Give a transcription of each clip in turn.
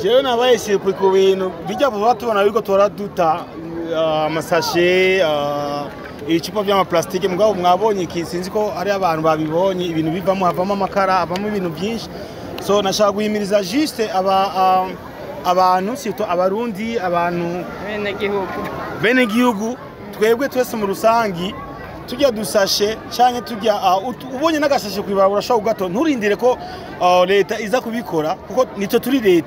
jewe nabaye sirikwi ku bintu bijya vuba tubona yuko tora duta amasashe ibicupa by'amaplastike mugabo mwabonye iki sinzi ko ari abantu babibonye ibintu bivamo havamo amakara havamo ibintu byinshi so nashaka guhimiriza juste abantu sito abarundi abantu bene gihugu twebwe twese mu rusangi tujya dusashe cyane tujya ubonye n'agasashe kwibabura shaka gato nturindire ko leta iza kubikora kuko nito turi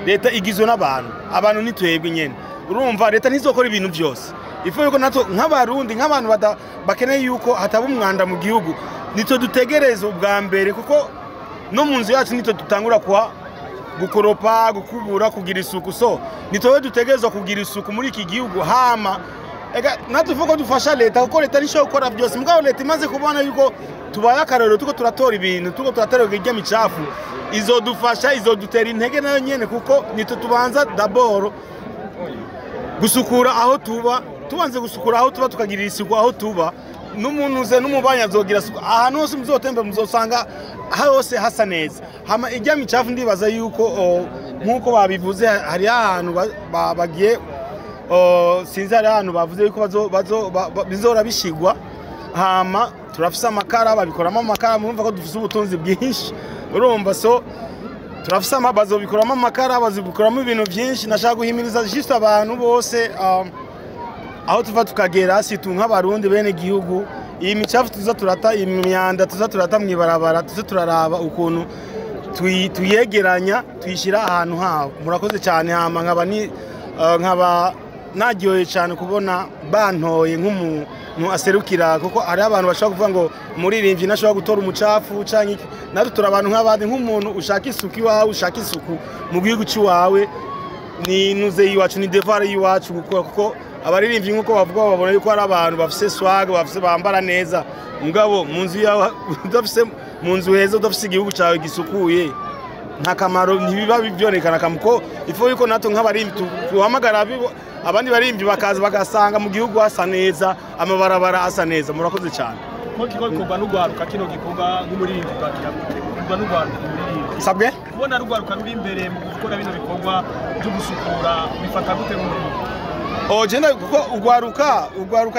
leta igizwe n'abantu abantu ni twebwe nyene urumva leta nizokora ibintu byose ifu yuko nato nk'abarundi nk'abantu bakeneye yuko hataba umwanda mu gihugu nito dutegereza ubwa mbere kuko no mu nzu yacu nito dutangura kwa gukoropa gukubura kugira isuku so nitowe dutegereza kugira isuku muri iki gihugu hama ega natuvuga dufasha leta kuko leta nisho gukora byose mugabo leta imaze kubona yuko tubaye akarero tuko turatora ibintu tuko turaterega ijya micafu izodufasha izodutera intege nayo nyene kuko nito tubanza d'abord gusukura aho tuba tubanze gusukura aho tuba tukagirira isuku aho tuba n'umuntu uze n'umubanya azogira isuku ahantu hose muzotembe muzosanga hose hasa neza hama ijya micafu ndibaza yuko nkuko babivuze hari ahantu bagiye sinzi hari ahantu bavuze yuko bizora bishigwa hama turafise amakara babikoramo amakara murumva ko dufise ubutunzi bwinshi urumva so turafise amabazo bikoramo amakara bazibikoramo ibintu byinshi nashaka guhimiriza juste abantu bose aho tuva tukagera situ nk'abarundi bene gihugu iyi micafu tuza turata imyanda tuza turata mwibarabara tuza turaraba ukuntu tuyegeranya tuyishira ahantu hawo murakoze cyane hama nkaba nagiye cyane kubona bantoye nk'umuntu aserukira kuko ari abantu bashaka kuvuga ngo muririmbyi nashobora gutora umucafu canke narutura abantu nk'abandi nk'umuntu ushaka isuku iwawe ushaka isuku mu gihugu cy'iwawe ni nuze yiwacu ni devoir yiwacu kuko abaririmbyi nkuko bavuga babona yuko ari abantu bafise swag bafise bambara neza mugabo mu nzu yawe udafise mu nzu heza udafise igihugu cyawe gisukuye nta kamaro ntibiba bibyonekana kamuko ifo yuko nato nk'abarimbi tuhamagara abandi barimbi bakaza bagasanga mu gihugu hasa neza amabarabara asa neza murakoze cyane ko gikorwa n'ugwaruka kino gikorwa nk'umurimbi bakira n'ugwaruka sabwe kubona rugwaruka ruri imbere mu gukora bino bikorwa byo gusukura bifata gute mu jenda kuko ugwaruka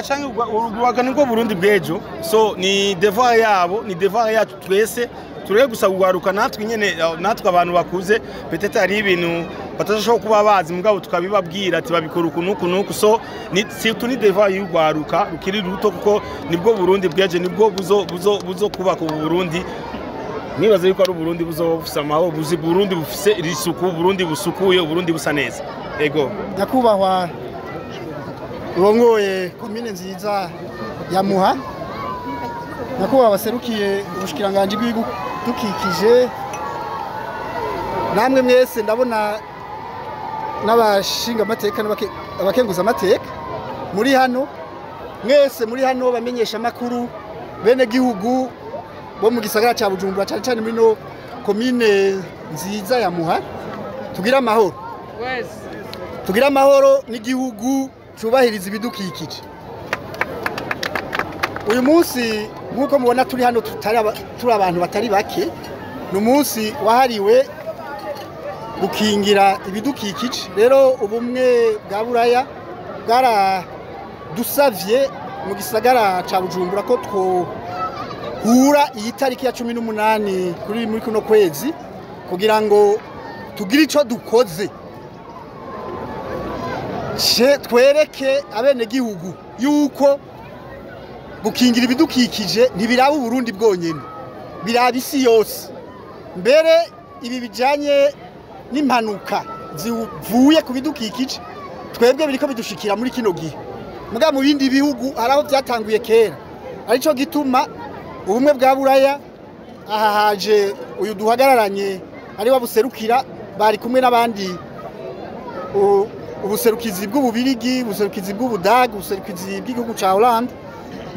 canke ugwaruka niko Burundi bwejo so ni devoir yabo ni devoir yacu twese tureke gusa ugwaruka natwe nyene natwe abantu bakuze peut-être ari ibintu batashobora kuba bazi mugabo tukabibabwira ati babikora ukuntu so ni surtout ni devoir y'ugwaruka rukiri ruto kuko nibwo Burundi bweje nibwo buzo kubaka Burundi nibaze yuko ari Burundi buzofisa maho buzi Burundi bufise isuku Burundi busukuye Burundi busa neza ego nyakubahwa urongoye komine nziza ya Muha nyakubahwa baserukiye ubushikiranganje bw'ibidukikije namwe mwese ndabona n'abashinga amateka n'abakenguza amateka muri hano mwese muri hano bamenyesha makuru bene gihugu bo mu gisagara ca Bujumbura cyane cyane muri no komine nziza ya Muha tugira amahoro tugira amahoro n'igihugu cyubahiriza ibidukikije uyu munsi nkuko mubona turi hano turi abantu batari bake n'umunsi wahariwe gukingira ibidukikije rero ubumwe bwa Buraya bwaradusavye mu gisagara ca Bujumbura ko hura iyi tariki ya 18 kuri muri kuno kwezi kugira ngo tugire ico dukoze twereke abene gihugu yuko gukingira ibidukikije ntibiraba Burundi bwonyene biraba isi yose mbere ibi bijanye n'impanuka zivuye ku bidukikije twebwe biriko bidushikira muri kino gihe muga mu bindi bihugu haraho byatanguye kera arico gituma ubumwe bwa Buraya aha haje uyu duhagararanye ari wabuserukira bari kumwe n'abandi ubuserukizi bw'ububirigi ubuserukizi bw'ubudaga ubuserukizi bw'igihugu ca Hollande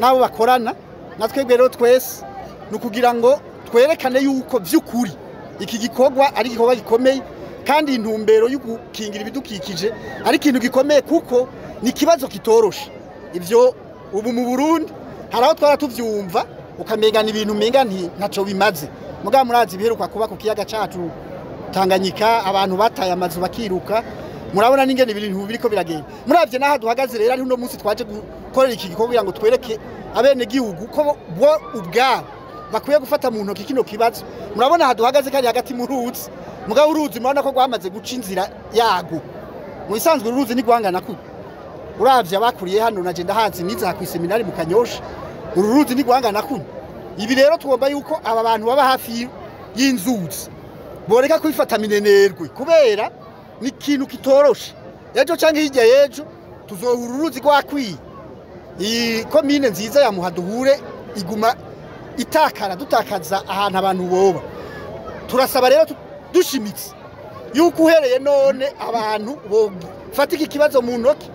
nabo bakorana natwebwe rero twese nukugira ngo twerekane yuko by'ukuri iki gikorwa ari gikorwa gikomeye kandi intumbero yo gukingira ibidukikije ari ikintu gikomeye kuko ni kibazo kitoroshe ivyo ubu mu Burundi haraho twara tuvyumva ukamegana ibintu menga ntaco bimaze muga murazi biheruka kuba ku kiyaga cacu Tanganyika abantu bataye amazu bakiruka murabona n'ingene ibintu biriko biragenda muravye naha duhagaze rero ari uno munsi twaje gukorera iki gikorwa kugira ngo twereke abene gihugu ko bo ubwabo bakwiye gufata mu ntoki kino kibazo murabona aha duhagaze kari hagati mu ruzi mugabo uruzi murabona ko rwamaze guca inzira yago mu isanzwe uruzi ni gwangana ku uravye abakuriye hano naje ndahazi niza ku seminari mu Kanyosha uruzi ni gwangana ku ibi rero tugomba yuko aba bantu baba hafi y'inzuzi boreka kwifata minenerwe kubera ni kintu kitoroshe ejo canke hirya yejo tuzohura uruzi gwakwiye iyi komine nziza ya Muhaduhure iguma itakara dutakaza ahantu abantu boba turasaba rero dushimitse yuko uhereye none abantu bofata iki kibazo mu ntoki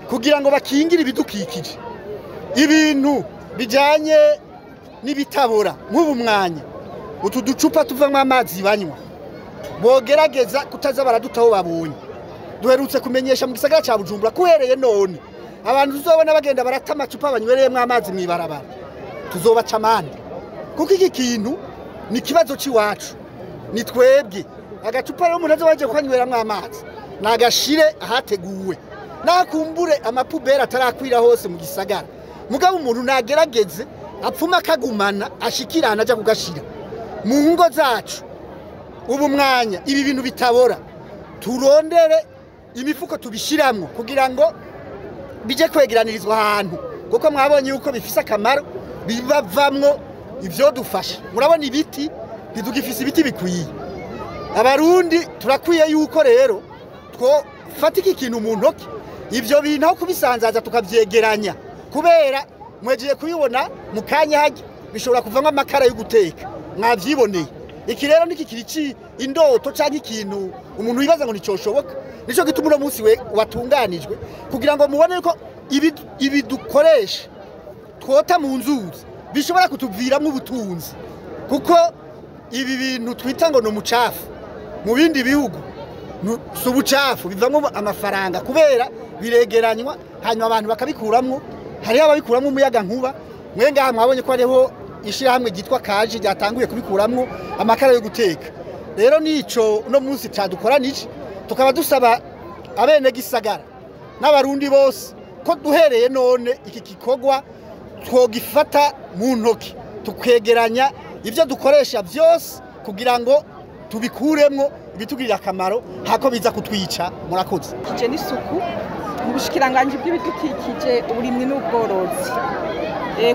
kugira ngo bakingire ibidukikije ibintu bijanye n'ibitabora nk'ubu mwanya utu ducupa tuvamwe amazi banywa bogerageza kutaza baradutaho babonye duherutse kumenyesha mu gisagara ca Bujumbura kuhereye none abantu tuzobona bagenda barata amacupa banywereyemo amazi mwibarabara tuzobaca amande kuko iki kintu ni kibazo ciwacu ni twebwe agacupa rero umuntu azobaje kwanyweramwo amazi nagashire ahateguwe nakumbure amapubera atarakwira hose mu gisagara mugabo umuntu nagerageze apfuma akagumana ashikirana aja kugashira mu ngo zacu ubu mwanya ibi bintu bitabora turondere imifuko tubishiramwo kugira ngo bije kwegeranirizwa ahantu kuko mwabonye yuko bifise akamaro bibavamwo ivyo dufasha murabona ibiti bidugifise ibiti bikwiye abarundi turakwiye yuko rero two fatika ikintu mu ntoki ivyo bintu aho kubisanzaza tukavyegeranya kubera mwegiye kuyibona mu kanya haje bishobora kuvamwo amakara yo guteka mwavyiboneye iki rero niki kirici indoto canke ikintu umuntu yibaza ngo nicoshoboka nico gituma uno munsi we watunganijwe kugira ngo mubone yuko ibi dukoresha twota mu nzuzi bishobora kutuviramwo ubutunzi kuko ibi bintu twita ngo no mucafu mu bindi bihugu subucafu bivamwo amafaranga kubera biregeranywa hanyuma abantu bakabikuramwo hari ababikuramwo umuyaga nkuba mwenga mwabonye ko ariho ishirahamwe gitwa kaje ryatanguye kubikuramwo amakara yo guteka rero nico no munsi cadukoranije tukaba dusaba abene gisagara n'abarundi bose ko duhereye none iki kikogwa twogifata mu ntoki tukwegeranya ivyo dukoresha byose kugira ngo tubikuremwo ibitugirira akamaro hako biza kutwica murakoze kije n'isuku mu bushikiranganje bw'ibidukikije uburimwe n'ubworozi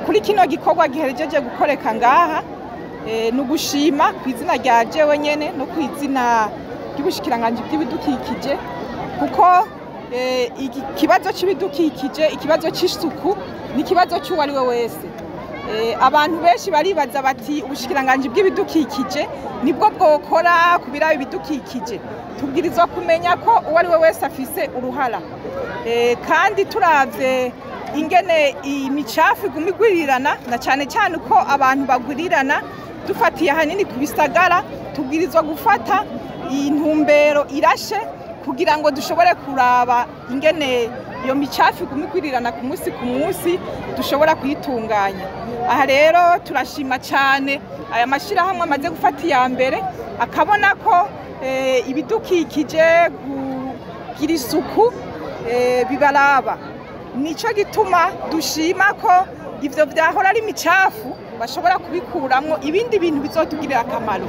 kuri kino gikorwa giherejeje gukoreka ngaha nugushima kwizina rya jewe nyene no kwizina ry'ubushikiranganje bw'ibidukikije kuko ikibazo c'ibidukikije ikibazo c'isuku ni kibazo cy'uwari we wese abantu benshi baribaza bati ubushikiranganje bw'ibidukikije nibwo bwokora kubira ibidukikije tubwirizwa kumenya ko uwari we wese afise uruhara kandi turavye ingene imicafu igumigwirirana na cyane cyane uko abantu bagwirirana dufatiye hanini ku bisagara tubwirizwa gufata intumbero irashe kugira ngo dushobore kuraba ingene iyo micafu igumigwirirana ku munsi dushobora kuyitunganya aha rero turashima cyane aya mashirahamwe amaze gufata iya mbere akabona ko ibidukikije kugira isuku bibaraba nico gituma dushima ko ivyo vyahora ari micafu bashobora kubikuramwo ibindi bintu bizotugirira akamaro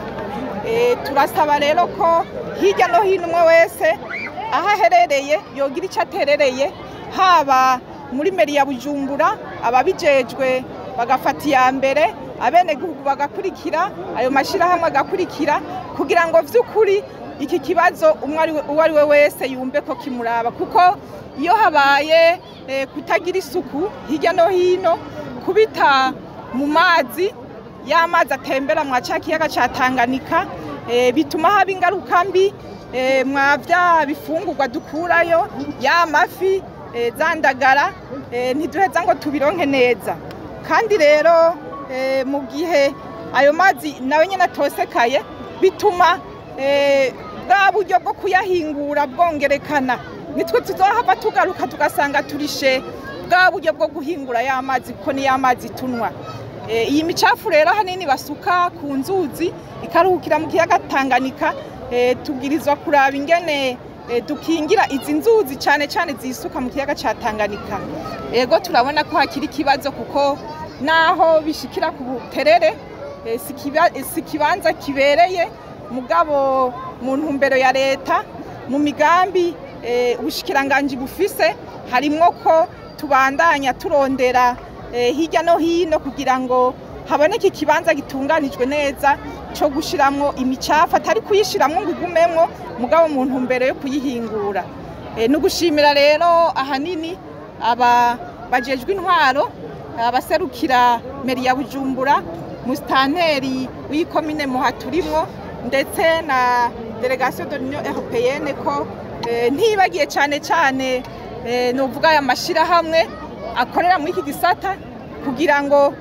turasaba rero ko hirya no hino umwe wese aho aherereye yogira icyo aterereye haba muri meri ya Bujumbura ababijejwe bagafata iya mbere abenegihugu bagakurikira ayo mashirahamwe agakurikira kugira ngo vy'ukuri iki kibazo uwo ari we wese yumve ko kimuraba kuko iyo habaye kutagira isuku hirya no hino kubita mu mazi y'amazi atembera mwa ca kiyaga ca Tanganyika bituma haba ingaruka mbi mwavya bifungurwa dukurayo y'amafi zandagara ntiduheza ngo tubironke neza kandi rero mu gihe ayo mazi nawe nyene atosekaye bituma bwa buryo bwo kuyahingura bwongerekana nitwe tuzohava tugaruka tugasanga turishe bwa buryo bwo guhingura y'amazi kuko ni y'amazi tunwa iyi micafu rero hanini basuka ku nzuzi ikaruhukira mu kiyaga Tanganyika tubwirizwa kuraba ingene dukingira izi nzuzi cyane cyane zisuka mu kiyaga ca Tanganyika. Ego turabona ko hakiri ikibazo kuko naho bishikira ku buterere si kibanza kibereye, mugabo mu ntumbero ya leta mu migambi ubushikiranganji bufise harimwo ko tubandanya turondera hirya no hino kugira ngo haboneke ikibanza gitunganijwe neza cyo gushiramwo imicafu, atari kuyishiramwo ngo igumemwo, mugabo mu ntumbero yo kuyihingura. No gushimira rero ahanini bajejwe intwaro, abaserukira meri ya Bujumbura, musitanteri w'ikomine Muha turimwo, ndetse na delegation de l'Union Européenne ko ntibagiye cyane cyane novuga aya mashirahamwe akorera muri iki gisata kugira ngo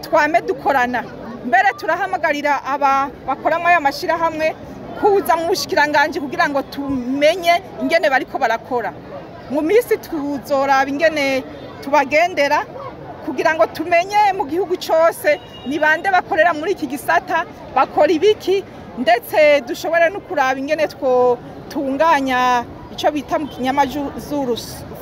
twame dukorana. Mbere turahamagarira aba bakoramo aya mashirahamwe kuza mu bushikiranganje kugira ngo tumenye ingene bariko barakora. Mu minsi tuzoraba ingene tubagendera kugira ngo tumenye mu gihugu cyose ni bande bakorera muri iki gisata, bakora ibiki, ndetse dushobore no kuraba ingene tunganya icyo bita mu kinyamazuru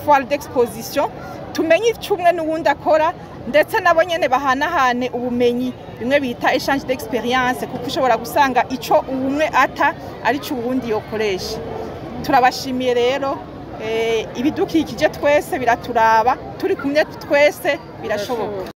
foire d'exposition, tumenye icyo umwe n'uwundi akora, ndetse nabo nyene bahanahane ubumenyi, bimwe bita échange d'expérience, kuko ushobora gusanga icyo umwe ata ari cyo uwundi yokoresha. Turabashimiye rero, ibidukikije twese biraturaba, turi kumwe twese birashoboka.